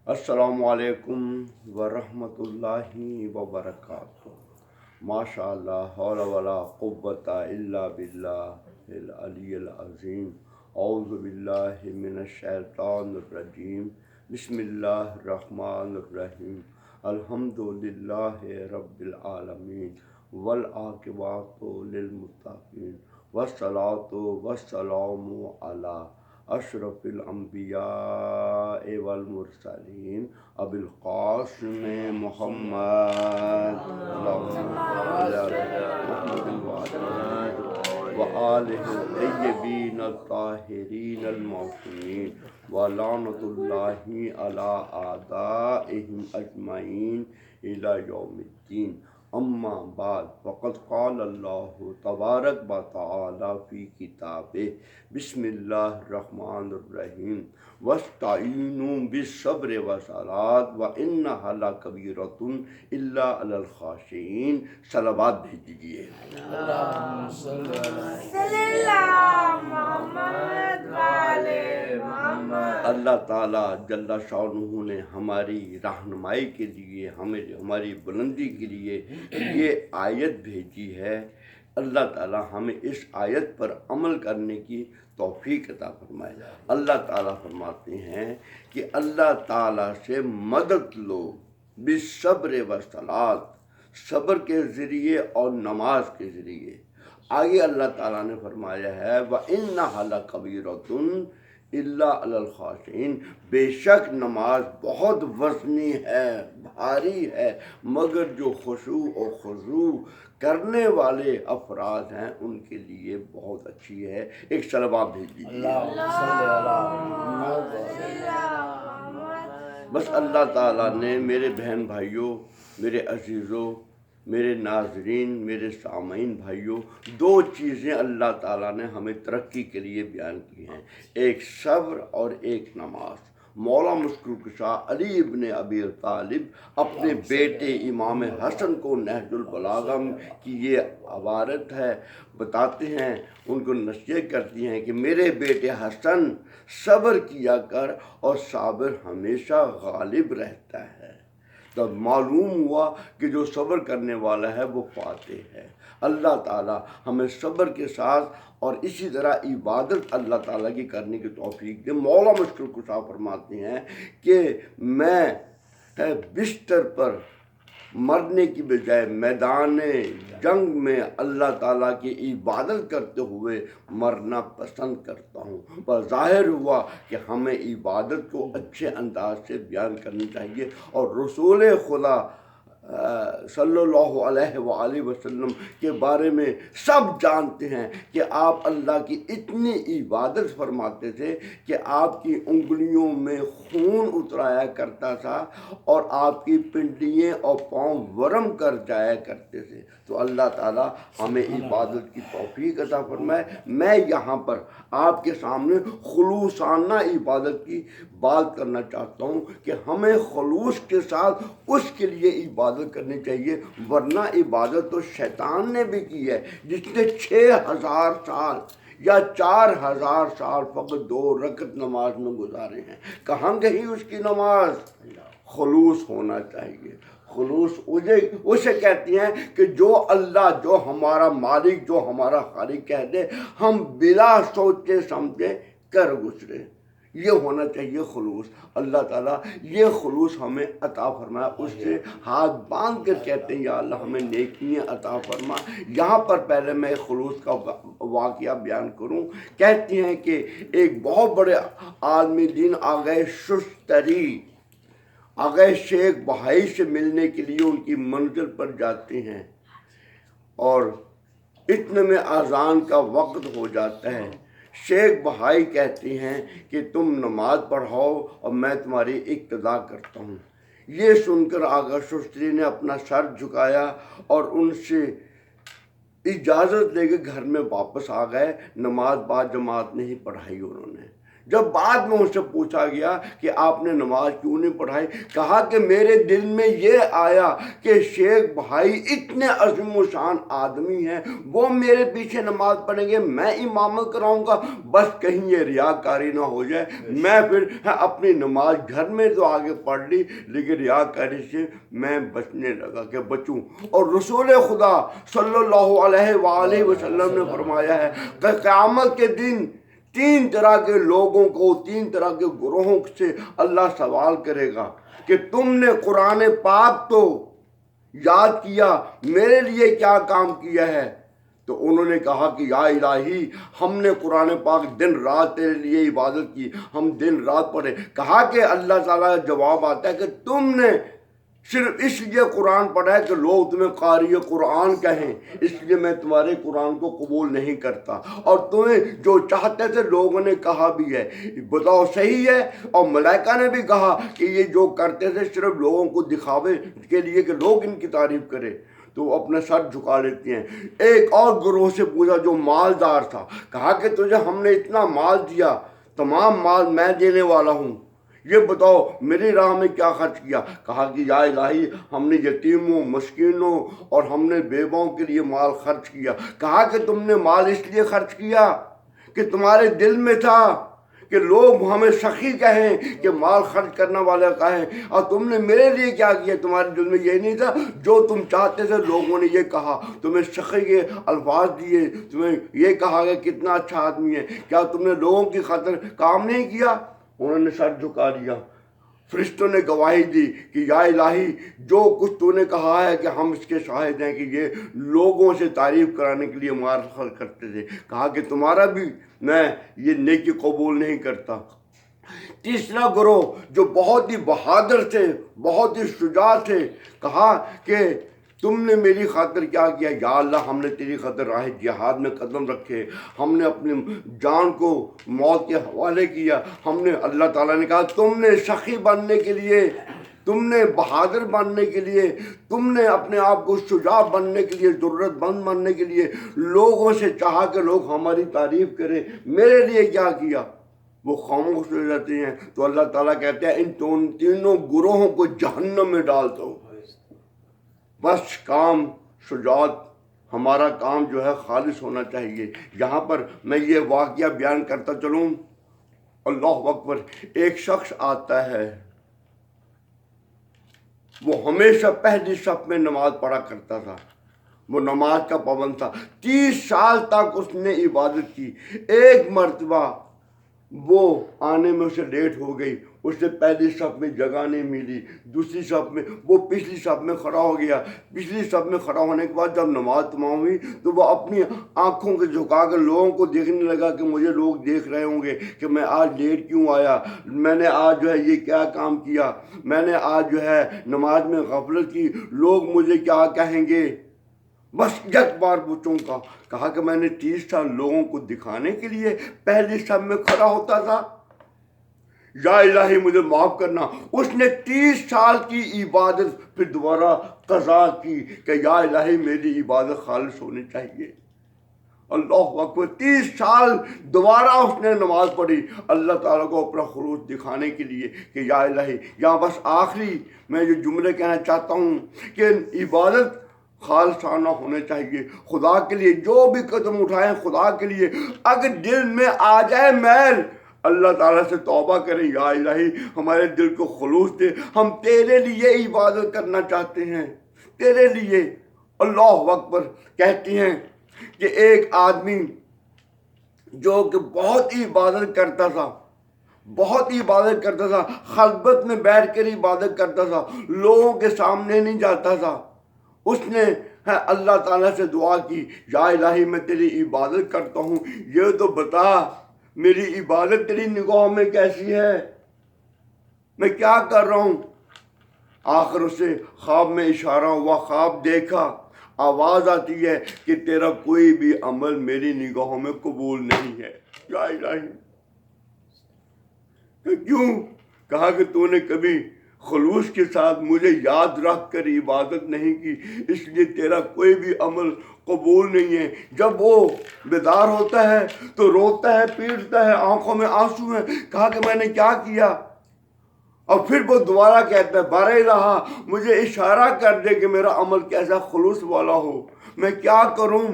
السلام علیکم ورحمۃ اللہ وبرکاتہ۔ ماشاء اللہ حول ولا قوۃ الا باللہ العلی العظیم۔ اعوذ باللہ من الشیطان الرجیم۔ بسم اللہ الرحمن الرحیم۔ الحمد للہ رب العالمین والعاقبۃ للمتقین والصلاۃ والسلام علی اشرف الانبیاء والمرسلین ابی القاسم محمد وآلہ الطیبین الطاہرین المعصومین ولعنۃ اللہ علی اعدائہم اجمعین الی یوم الدین۔ اما بعد فقد قال اللہ تبارک و تعالی فی کتابہ بسم اللہ الرحمن الرحیم واستعینوا بالصبر والصلاۃ وانھا لکبیرۃ الا علی الخاشعین۔ صلوات بھیج دیجیے۔ اللہم صلی اللہ محمد وعلی محمد۔ اللہ تعالیٰ جل شانہ نے ہماری رہنمائی کے لیے، ہماری بلندی کے لیے یہ آیت بھیجی ہے۔ اللہ تعالیٰ ہمیں اس آیت پر عمل کرنے کی توفیق عطا فرمائے۔ اللہ تعالیٰ فرماتے ہیں کہ اللہ تعالیٰ سے مدد لو بالصبر والصلاۃ، صبر کے ذریعے اور نماز کے ذریعے۔ آگے اللہ تعالیٰ نے فرمایا ہے وَإِنَّهَا لَكَبِيرَةٌ الا علی الخاشعین، بے شک نماز بہت وزنی ہے، بھاری ہے، مگر جو خشوع و خضوع کرنے والے افراد ہیں ان کے لیے بہت اچھی ہے۔ ایک صلوات بھیج دیجیے۔ بس اللہ تعالیٰ نے میرے بہن بھائیوں، میرے عزیزوں، میرے ناظرین، میرے سامعین بھائیوں، دو چیزیں اللہ تعالیٰ نے ہمیں ترقی کے لیے بیان کی ہیں، ایک صبر اور ایک نماز۔ مولا مشکل کشا علی ابن ابی طالب اپنے بیٹے امام حسن کو نہج البلاغہ کی یہ عبارت ہے بتاتے ہیں، ان کو نصیحت کرتی ہیں کہ میرے بیٹے حسن صبر کیا کر اور صابر ہمیشہ غالب رہتا ہے۔ تب معلوم ہوا کہ جو صبر کرنے والا ہے وہ فاتح ہے۔ اللہ تعالیٰ ہمیں صبر کے ساتھ اور اسی طرح عبادت اللہ تعالیٰ کی کرنے کی توفیق دے۔ مولا مشکل کشا فرماتے ہیں کہ میں بستر پر مرنے کی بجائے میدان جنگ میں اللہ تعالیٰ کی عبادت کرتے ہوئے مرنا پسند کرتا ہوں۔ پر ظاہر ہوا کہ ہمیں عبادت کو اچھے انداز سے بیان کرنی چاہیے، اور رسول خدا صلی اللہ علیہ وآلہ وسلم کے بارے میں سب جانتے ہیں کہ آپ اللہ کی اتنی عبادت فرماتے تھے کہ آپ کی انگلیوں میں خون اترایا کرتا تھا اور آپ کی پنڈلیاں اور پاؤں ورم کر جایا کرتے تھے۔ تو اللہ تعالیٰ ہمیں عبادت کی توفیق عطا فرمائے۔ میں یہاں پر آپ کے سامنے خلوصانہ عبادت کی بات کرنا چاہتا ہوں کہ ہمیں خلوص کے ساتھ اس کے لیے عبادت کرنی چاہیے، ورنہ عبادت تو شیطان نے بھی کی ہے، جس نے 6000 سال یا 4000 سال فقط 2 رکعت نماز میں گزارے ہیں۔ کہاں گئی اس کی نماز؟ خلوص ہونا چاہیے۔ خلوص اسے کہتی ہیں کہ جو اللہ، جو ہمارا مالک، جو ہمارا خالق کہہ دے ہم بلا سوچے سمجھے کر گزرے، یہ ہونا چاہیے خلوص۔ اللہ تعالیٰ یہ خلوص ہمیں عطا فرمایا، اس سے ہاتھ باندھ کر کہتے ہیں یا اللہ ہمیں نیکیاں عطا فرما۔ یہاں پر پہلے میں خلوص کا واقعہ بیان کروں۔ کہتی ہیں کہ ایک بہت بڑے عالم دین آ گئے ششتری، آ گئے شیخ بہائی سے ملنے کے لیے، ان کی منزل پر جاتے ہیں اور اتنے میں اذان کا وقت ہو جاتا ہے۔ شیخ بہائی کہتے ہیں کہ تم نماز پڑھاؤ اور میں تمہاری اقتدا کرتا ہوں۔ یہ سن کر آغا ششتری نے اپنا سر جھکایا اور ان سے اجازت لے کے گھر میں واپس آ گئے۔ نماز با جماعت نہیں پڑھائی انہوں نے۔ جب بعد میں ان سے پوچھا گیا کہ آپ نے نماز کیوں نہیں پڑھائی، کہا کہ میرے دل میں یہ آیا کہ شیخ بھائی اتنے عظیم و شان آدمی ہیں، وہ میرے پیچھے نماز پڑھیں گے، میں امامت کراؤں گا، بس کہیں یہ ریاکاری نہ ہو جائے۔ میں پھر اپنی نماز گھر میں تو آگے پڑھ لی، لیکن ریاکاری سے میں بچنے لگا کہ بچوں۔ اور رسول خدا صلی اللہ علیہ وآلہ وسلم نے فرمایا ہے کہ قیامت کے دن 3 طرح کے لوگوں کو، 3 طرح کے گروہوں سے اللہ سوال کرے گا کہ تم نے قرآن پاک تو یاد کیا، میرے لیے کیا کام کیا ہے؟ تو انہوں نے کہا کہ یا الہی ہم نے قرآن پاک دن رات تیرے لیے عبادت کی، ہم دن رات پڑھے۔ کہا کہ اللہ تعالیٰ کا جواب آتا ہے کہ تم نے صرف اس لیے قرآن پڑھا ہے کہ لوگ تمہیں قاری قرآن کہیں، اس لیے میں تمہارے قرآن کو قبول نہیں کرتا، اور تمہیں جو چاہتے تھے لوگوں نے کہا بھی ہے، بتاؤ صحیح ہے؟ اور ملائکہ نے بھی کہا کہ یہ جو کرتے تھے صرف لوگوں کو دکھاوے کے لیے کہ لوگ ان کی تعریف کریں، تو وہ اپنا سر جھکا لیتے ہیں۔ ایک اور گروہ سے پوچھا جو مالدار تھا، کہا کہ تجھے ہم نے اتنا مال دیا، تمام مال میں دینے والا ہوں، یہ بتاؤ میری راہ میں کیا خرچ کیا؟ کہا کہ یا الہی ہم نے یتیموں، مسکینوں اور ہم نے بیواؤں کے لیے مال خرچ کیا۔ کہا کہ تم نے مال اس لیے خرچ کیا کہ تمہارے دل میں تھا کہ لوگ ہمیں سخی کہیں، کہ مال خرچ کرنے والا کہیں، اور تم نے میرے لیے کیا کیا؟ تمہارے دل میں یہ نہیں تھا جو تم چاہتے تھے، لوگوں نے یہ کہا، تمہیں سخی کے الفاظ دیے، تمہیں یہ کہا کہ کتنا اچھا آدمی ہے، کیا تم نے لوگوں کی خاطر کام نہیں کیا؟ انہوں نے سر جھکا دیا۔ فرشتوں نے گواہی دی کہ یا الہی جو کچھ تو نے کہا ہے کہ ہم اس کے شاہد ہیں کہ یہ لوگوں سے تعریف کرانے کے لیے مال خرچ کرتے تھے۔ کہا کہ تمہارا بھی میں یہ نیکی قبول نہیں کرتا۔ تیسرا گروہ جو بہت ہی بہادر تھے، بہت ہی شجاع تھے، کہا کہ تم نے میری خاطر کیا کیا؟ یا اللہ ہم نے تیری خاطر راہ جہاد میں قدم رکھے، ہم نے اپنی جان کو موت کے حوالے کیا، ہم نے، اللہ تعالیٰ نے کہا تم نے سخی بننے کے لیے، تم نے بہادر بننے کے لیے، تم نے اپنے آپ کو شجاع بننے کے لیے، ضرورت مند بننے کے لیے لوگوں سے چاہا کہ لوگ ہماری تعریف کریں، میرے لیے کیا کیا؟ وہ خاموش ہو جاتے ہیں۔ تو اللہ تعالیٰ کہتے ہیں ان تینوں گروہوں کو جہنم میں ڈال دو۔ بس کام شجاعت، ہمارا کام جو ہے خالص ہونا چاہیے۔ یہاں پر میں یہ واقعہ بیان کرتا چلوں، اللہ اکبر، ایک شخص آتا ہے، وہ ہمیشہ پہلی صف میں نماز پڑھا کرتا تھا، وہ نماز کا پابند تھا، 30 سال تک اس نے عبادت کی۔ ایک مرتبہ وہ آنے میں اسے لیٹ ہو گئی، اسے پہلی صف میں جگہ نہیں ملی، دوسری صف میں، وہ پچھلی صف میں کھڑا ہو گیا۔ پچھلی صف میں کھڑا ہونے کے بعد جب نماز تمام ہوئی تو وہ اپنی آنکھوں کو جھکا کر لوگوں کو دیکھنے لگا کہ مجھے لوگ دیکھ رہے ہوں گے کہ میں آج لیٹ کیوں آیا، میں نے آج جو ہے یہ کیا کام کیا، میں نے آج جو ہے نماز میں غفلت کی، لوگ مجھے کیا کہیں گے۔ بس یک بار بچوں کا کہا کہ میں نے 30 سال لوگوں کو دکھانے کے لیے پہلی صف میں کھڑا ہوتا تھا، یا الہی مجھے معاف کرنا۔ اس نے 30 سال کی عبادت پھر دوبارہ قضا کی کہ یا الہی میری عبادت خالص ہونی چاہیے۔ اللہ اکبر، 30 سال دوبارہ اس نے نماز پڑھی اللہ تعالیٰ کو اپنا خلوص دکھانے کے لیے کہ یا الہی۔ یہاں بس آخری میں جو جملے کہنا چاہتا ہوں کہ عبادت خالصانہ ہونے چاہیے خدا کے لیے، جو بھی قدم اٹھائیں خدا کے لیے۔ اگر دل میں آ جائے میل، اللہ تعالیٰ سے توبہ کریں، یا الہی ہمارے دل کو خلوص دے، ہم تیرے لیے عبادت کرنا چاہتے ہیں، تیرے لیے۔ اللہ اکبر۔ کہتی ہیں کہ ایک آدمی جو کہ بہت ہی عبادت کرتا تھا، بہت ہی عبادت کرتا تھا، خلوت میں بیٹھ کر عبادت کرتا تھا، لوگوں کے سامنے نہیں جاتا تھا، اس نے اللہ تعالیٰ سے دعا کی، یا الہی میں تیری عبادت کرتا ہوں، یہ تو بتا میری عبادت تیری نگاہوں میں کیسی ہے، میں کیا کر رہا ہوں۔ آخر اسے خواب میں اشارہ ہوا، خواب دیکھا، آواز آتی ہے کہ تیرا کوئی بھی عمل میری نگاہوں میں قبول نہیں ہے۔ یا الہی، کہ کیوں؟ کہا کہ تو نے کبھی خلوص کے ساتھ مجھے یاد رکھ کر عبادت نہیں کی، اس لیے تیرا کوئی بھی عمل قبول نہیں ہے۔ جب وہ بیدار ہوتا ہے تو روتا ہے، پیٹتا ہے، آنکھوں میں آنسو ہیں، کہا کہ میں نے کیا کیا؟ اور پھر وہ دوبارہ کہتا ہے بار الہ مجھے اشارہ کر دے کہ میرا عمل کیسا خلوص والا ہو، میں کیا کروں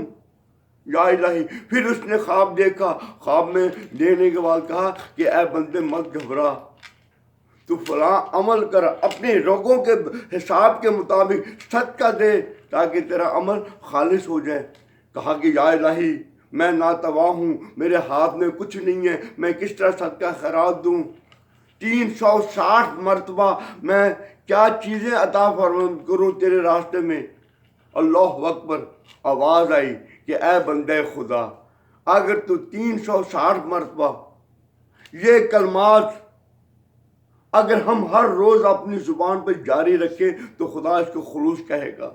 یا الہی۔ پھر اس نے خواب دیکھا، خواب میں دیکھنے کے بعد کہا کہ اے بندے مت گھبرا، تو فلاں عمل کر، اپنے رگوں کے حساب کے مطابق صدقہ دے تاکہ تیرا عمل خالص ہو جائے۔ کہا کہ یا الہی میں ناتواں ہوں، میرے ہاتھ میں کچھ نہیں ہے، میں کس طرح صدقہ خیرات دوں؟ 360 مرتبہ میں کیا چیزیں عطا کروں تیرے راستے میں؟ اللہ اکبر۔ آواز آئی کہ اے بندے خدا، اگر تو 360 مرتبہ یہ کلمات اگر ہم ہر روز اپنی زبان پہ جاری رکھیں تو خدا اس کو خلوص کہے گا۔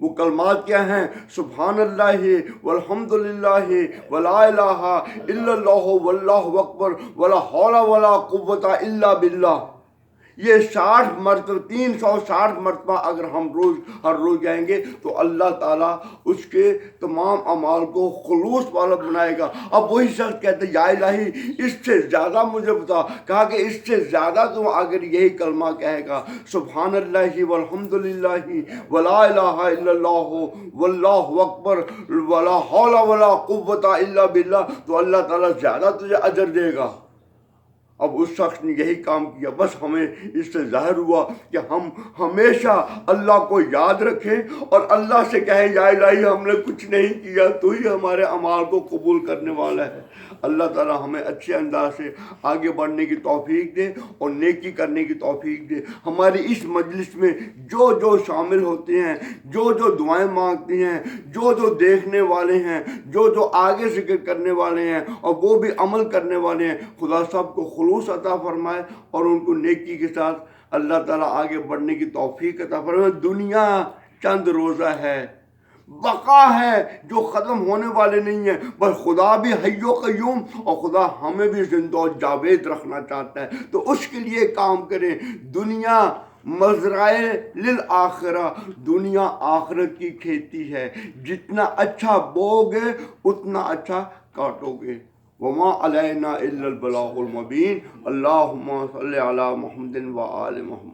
وہ کلمات کیا ہیں؟ سبحان اللہ والحمد للہ ولا الہ الا اللہ واللہ اکبر ولا حول ولا قوت الا باللہ۔ یہ 60 مرتبہ 360 مرتبہ اگر ہم ہر روز جائیں گے تو اللہ تعالیٰ اس کے تمام اعمال کو خلوص والا بنائے گا۔ اب وہی شخص کہتے یا الہی اس سے زیادہ مجھے بتا۔ کہا کہ اس سے زیادہ تو اگر یہی کلمہ کہے گا سبحان اللہ والحمد للہ ولا الہ الا اللہ واللہ اکبر ولا حول ولا قوت الا باللہ، تو اللہ تعالیٰ زیادہ تجھے اجر دے گا۔ اب اس شخص نے یہی کام کیا۔ بس ہمیں اس سے ظاہر ہوا کہ ہم ہمیشہ اللہ کو یاد رکھیں اور اللہ سے کہیں یا الہی ہم نے کچھ نہیں کیا، تو ہی ہمارے اعمال کو قبول کرنے والا ہے۔ اللہ تعالیٰ ہمیں اچھے انداز سے آگے بڑھنے کی توفیق دے اور نیکی کرنے کی توفیق دے۔ ہماری اس مجلس میں جو جو شامل ہوتے ہیں، جو جو دعائیں مانگتے ہیں، جو جو دیکھنے والے ہیں، جو جو آگے ذکر کرنے والے ہیں اور وہ بھی عمل کرنے والے ہیں، خدا سب کو خلوص عطا فرمائے اور ان کو نیکی کے ساتھ اللہ تعالیٰ آگے بڑھنے کی توفیق عطا فرمائے۔ دنیا چند روزہ ہے، بقا ہے جو ختم ہونے والے نہیں ہیں، بس خدا بھی حی و قیوم اور خدا ہمیں بھی زندہ و جاوید رکھنا چاہتا ہے، تو اس کے لیے کام کریں۔ دنیا مزرعہ للآخرہ، دنیا آخرت کی کھیتی ہے، جتنا اچھا بوگے اتنا اچھا کاٹو گے۔ وما علینا الا البلاغ المبین۔ اللہم صلی علی محمد و آل محمد۔